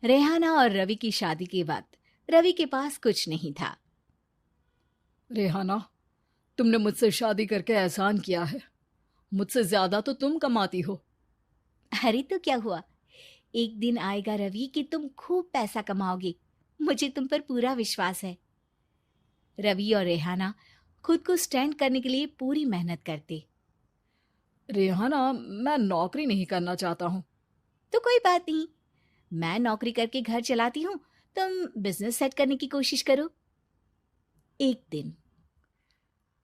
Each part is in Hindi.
रेहाना और रवि की शादी के वक्त रवि के पास कुछ नहीं था। रेहाना, तुमने मुझसे शादी करके एहसान किया है। मुझसे ज्यादा तो तुम कमाती हो। अरे तो क्या हुआ, एक दिन आएगा रवि कि तुम खूब पैसा कमाओगे। मुझे तुम पर पूरा विश्वास है। रवि और रेहाना खुद को स्टैंड करने के लिए पूरी मेहनत करते। रेहाना, मैं नौकरी नहीं करना चाहता हूँ। तो कोई बात नहीं, मैं नौकरी करके घर चलाती हूँ, तुम बिजनेस सेट करने की कोशिश करो। एक दिन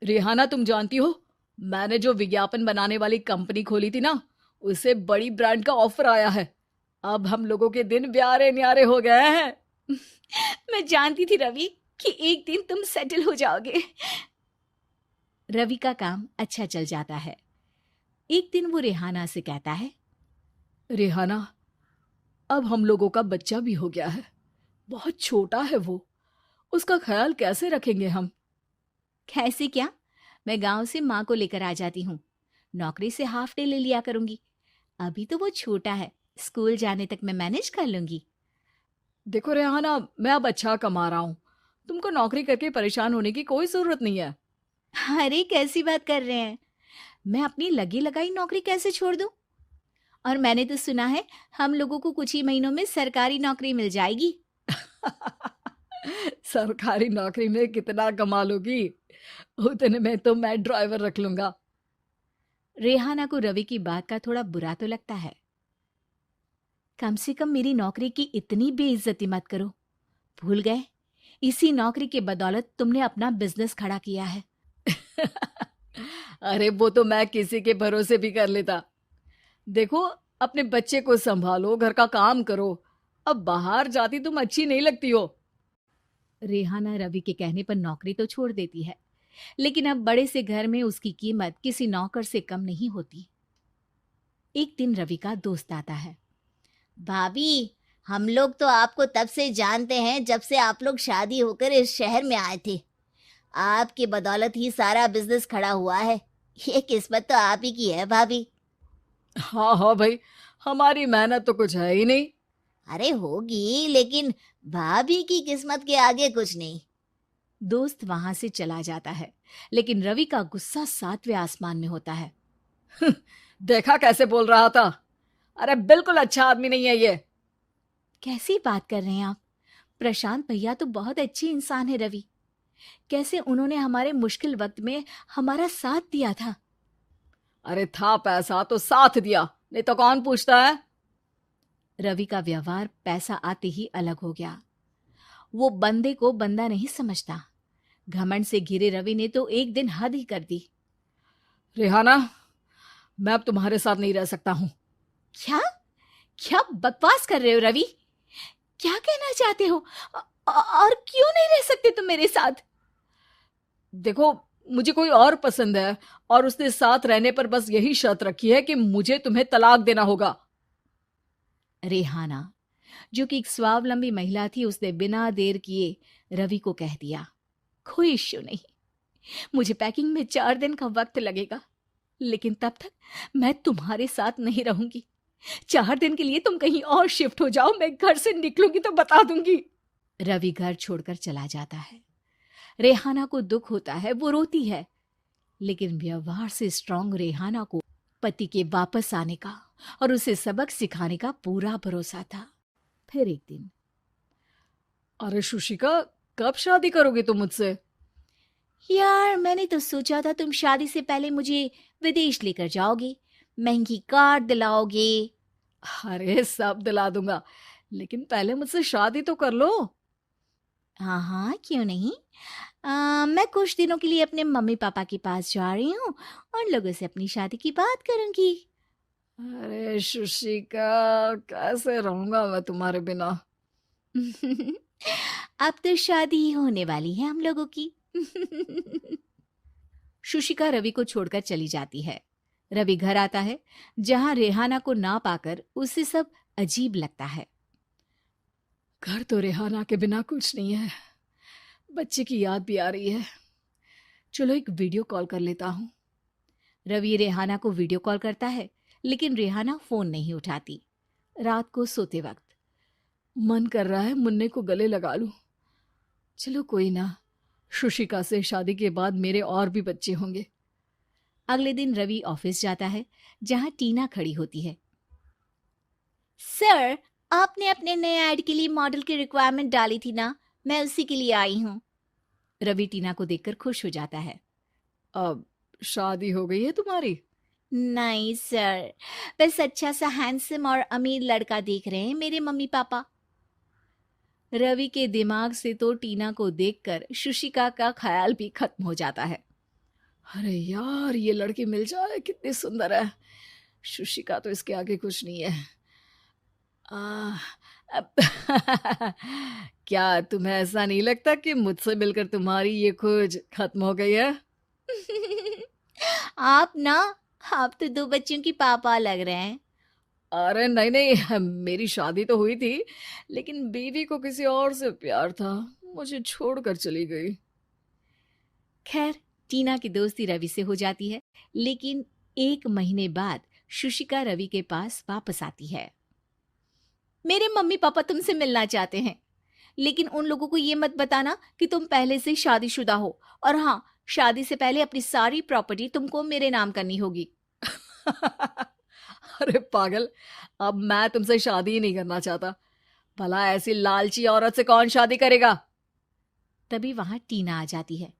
रेहाना, तुम जानती हो, मैंने जो विज्ञापन बनाने वाली कंपनी खोली थी ना, उसे बड़ी ब्रांड का ऑफर आया है। अब हम लोगों के दिन ब्यारे न्यारे हो गए हैं। मैं जानती थी रवि कि एक दिन तुम सेटल हो जाओगे। रवि का काम अच्छा चल जाता है। एक दिन वो रेहाना से कहता है, रेहाना, अब हम लोगों का बच्चा भी हो गया है। बहुत छोटा है वो। उसका ख्याल कैसे रखेंगे हम? कैसे क्या, मैं गांव से माँ को लेकर आ जाती हूँ। नौकरी से हाफ डे ले लिया करूंगी। अभी तो वो छोटा है, स्कूल जाने तक मैं मैनेज कर लूंगी। देखो रेहाना, मैं अब अच्छा कमा रहा हूँ। तुमको नौकरी करके परेशान होने की कोई जरूरत नहीं है। अरे कैसी बात कर रहे हैं, मैं अपनी लगी लगाई नौकरी कैसे छोड़ दूं? और मैंने तो सुना है हम लोगों को कुछ ही महीनों में सरकारी नौकरी मिल जाएगी। सरकारी नौकरी में कितना कमा लोगी? उतने में तो मैं ड्राइवर रख लूंगा। रेहाना को रवि की बात का थोड़ा बुरा तो लगता है। कम से कम मेरी नौकरी की इतनी बेइज्जती मत करो। भूल गए, इसी नौकरी के बदौलत तुमने अपना बिजनेस खड़ा किया है। अरे वो तो मैं किसी के भरोसे भी कर लेता। देखो, अपने बच्चे को संभालो, घर का काम करो। अब बाहर जाती तुम अच्छी नहीं लगती हो। रेहाना रवि के कहने पर नौकरी तो छोड़ देती है, लेकिन अब बड़े से घर में उसकी कीमत किसी नौकर से कम नहीं होती। एक दिन रवि का दोस्त आता है। भाभी, हम लोग तो आपको तब से जानते हैं जब से आप लोग शादी होकर इस शहर में आए थे। आपकी बदौलत ही सारा बिजनेस खड़ा हुआ है। ये किस्मत तो आप ही की है भाभी। हाँ हाँ भाई, हमारी मेहनत तो कुछ है ही नहीं। अरे होगी, लेकिन भाभी की किस्मत के आगे कुछ नहीं। दोस्त वहां से चला जाता है, लेकिन रवि का गुस्सा सातवें आसमान में होता है। देखा कैसे बोल रहा था? अरे बिल्कुल अच्छा आदमी नहीं है ये। कैसी बात कर रहे हैं आप? प्रशांत भैया तो बहुत अच्छे इंसान है रवि। कैसे उन्होंने हमारे मुश्किल वक्त में हमारा साथ दिया था। अरे था पैसा तो साथ दिया, नहीं तो कौन पूछता है? रवि का व्यवहार पैसा आते ही अलग हो गया। वो बंदे को बंदा नहीं समझता। घमंड से घिरे रवि ने तो एक दिन हद ही कर दी। रेहाना, मैं अब तुम्हारे साथ नहीं रह सकता हूँ। क्या क्या बकवास कर रहे हो रवि? क्या कहना चाहते हो? और क्यों नहीं रह सकते तुम मेरे साथ? देखो, मुझे कोई और पसंद है, और उसने साथ रहने पर बस यही शर्त रखी है कि मुझे तुम्हें तलाक देना होगा। रेहाना, जो कि एक स्वावलंबी महिला थी, उसने बिना देर किए रवि को कह दिया, कोई इश्यू नहीं, मुझे पैकिंग में 4 दिन का वक्त लगेगा, लेकिन तब तक मैं तुम्हारे साथ नहीं रहूंगी। 4 दिन के लिए तुम कहीं और शिफ्ट हो जाओ, मैं घर से निकलूंगी तो बता दूंगी। रवि घर छोड़कर चला जाता है। रेहाना को दुख होता है, वो रोती है, लेकिन व्यवहार से स्ट्रांग रेहाना को पति के वापस आने का और उसे सबक सिखाने का पूरा भरोसा था। फिर एक दिन, अरे शुशिका, कब शादी करोगे तुम मुझसे? यार मैंने तो सोचा था तुम शादी से पहले मुझे विदेश लेकर जाओगे, महंगी कार दिलाओगे। अरे सब दिला दूंगा, लेकिन पहले मुझसे शादी तो कर लो। हाँ हाँ, क्यों नहीं। मैं कुछ दिनों के लिए अपने मम्मी पापा के पास जा रही हूँ और लोगों से अपनी शादी की बात करूंगी। अरे शुशिका, कैसे रहूंगा मैं तुम्हारे बिना? अब तो शादी ही होने वाली है हम लोगों की। शुशिका रवि को छोड़कर चली जाती है। रवि घर आता है, जहां रेहाना को ना पाकर उसे सब अजीब लगता है। घर तो रेहाना के बिना कुछ नहीं है। बच्चे की याद भी आ रही है। चलो एक वीडियो कॉल कर लेता हूँ। रवि रेहाना को वीडियो कॉल करता है, लेकिन रेहाना फोन नहीं उठाती। रात को सोते वक्त, मन कर रहा है मुन्ने को गले लगा लूं। चलो कोई ना, शुशिका से शादी के बाद मेरे और भी बच्चे होंगे। अगले दिन रवि ऑफिस जाता है, जहां टीना खड़ी होती है। सर, आपने अपने नए ऐड के लिए मॉडल की रिक्वायरमेंट डाली थी ना, मैं उसी के लिए आई हूँ। रवि टीना को देखकर खुश हो जाता है। अब शादी हो गई है तुम्हारी? नहीं सर, बस अच्छा सा हैंडसम और अमीर लड़का देख रहे हैं मेरे मम्मी पापा। रवि के दिमाग से तो टीना को देखकर शुशिका का ख्याल भी खत्म हो जाता है। अरे यार, ये लड़की मिल जाए कितनी सुंदर है। शुशिका तो इसके आगे कुछ नहीं है। आ, अब क्या तुम्हें ऐसा नहीं लगता कि मुझसे मिलकर तुम्हारी ये खोज खत्म हो गई है? आप ना, आप तो 2 बच्चों की पापा लग रहे हैं। अरे नहीं नहीं, मेरी शादी तो हुई थी, लेकिन बीवी को किसी और से प्यार था, मुझे छोड़कर चली गई। खैर, टीना की दोस्ती रवि से हो जाती है, लेकिन 1 महीने बाद शुशिका रवि के पास वापस आती है। मेरे मम्मी पापा तुमसे मिलना चाहते हैं, लेकिन उन लोगों को ये मत बताना कि तुम पहले से शादीशुदा हो, और हाँ, शादी से पहले अपनी सारी प्रॉपर्टी तुमको मेरे नाम करनी होगी। अरे पागल, अब मैं तुमसे शादी ही नहीं करना चाहता। भला ऐसी लालची औरत से कौन शादी करेगा? तभी वहां टीना आ जाती है।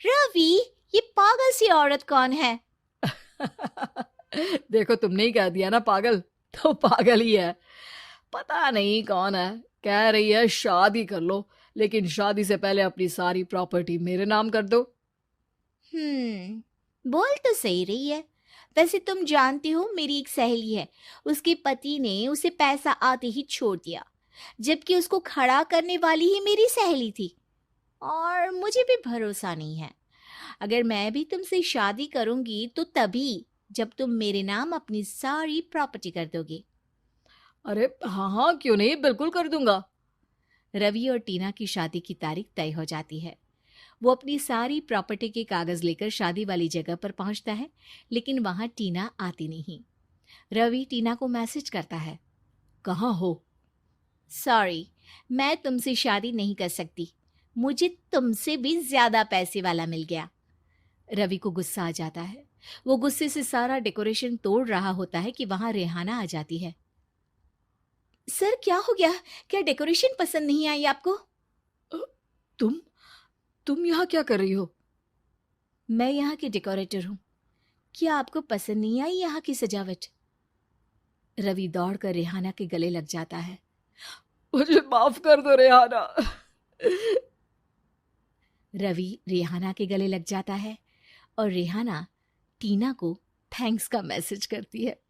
रवि, ये पागल सी औरत कौन है? देखो, तुमने ही कह दिया ना पागल, तो पागल ही है। पता नहीं कौन है, कह रही है शादी कर लो, लेकिन शादी से पहले अपनी सारी प्रॉपर्टी मेरे नाम कर दो। बोल तो सही रही है। वैसे तुम जानती हो, मेरी एक सहेली है, उसके पति ने उसे पैसा आते ही छोड़ दिया, जबकि उसको खड़ा करने वाली ही मेरी सहेली थी। और मुझे भी भरोसा नहीं है। अगर मैं भी तुमसे शादी करूंगी तो तभी, जब तुम मेरे नाम अपनी सारी प्रॉपर्टी कर दोगे। अरे हाँ हाँ, क्यों नहीं, बिल्कुल कर दूंगा। रवि और टीना की शादी की तारीख तय हो जाती है। वो अपनी सारी प्रॉपर्टी के कागज लेकर शादी वाली जगह पर पहुंचता है, लेकिन वहां टीना आती नहीं। रवि टीना को मैसेज करता है। कहाँ हो? सॉरी, मैं तुमसे शादी नहीं कर सकती, मुझे तुमसे भी ज्यादा पैसे वाला मिल गया। रवि को गुस्सा आ जाता है। वो गुस्से से सारा डेकोरेशन तोड़ रहा होता है कि वहां रेहाना आ जाती है। सर, क्या हो गया? क्या डेकोरेशन पसंद नहीं आई आपको? अ, तुम यहाँ क्या कर रही हो? मैं यहाँ की डेकोरेटर हूँ। क्या आपको पसंद नहीं आई यहाँ की सजावट? रवि दौड़कर रेहाना के गले लग जाता है। मुझे माफ कर दो रेहाना। रवि रेहाना के गले लग जाता है और रेहाना टीना को थैंक्स का मैसेज करती है।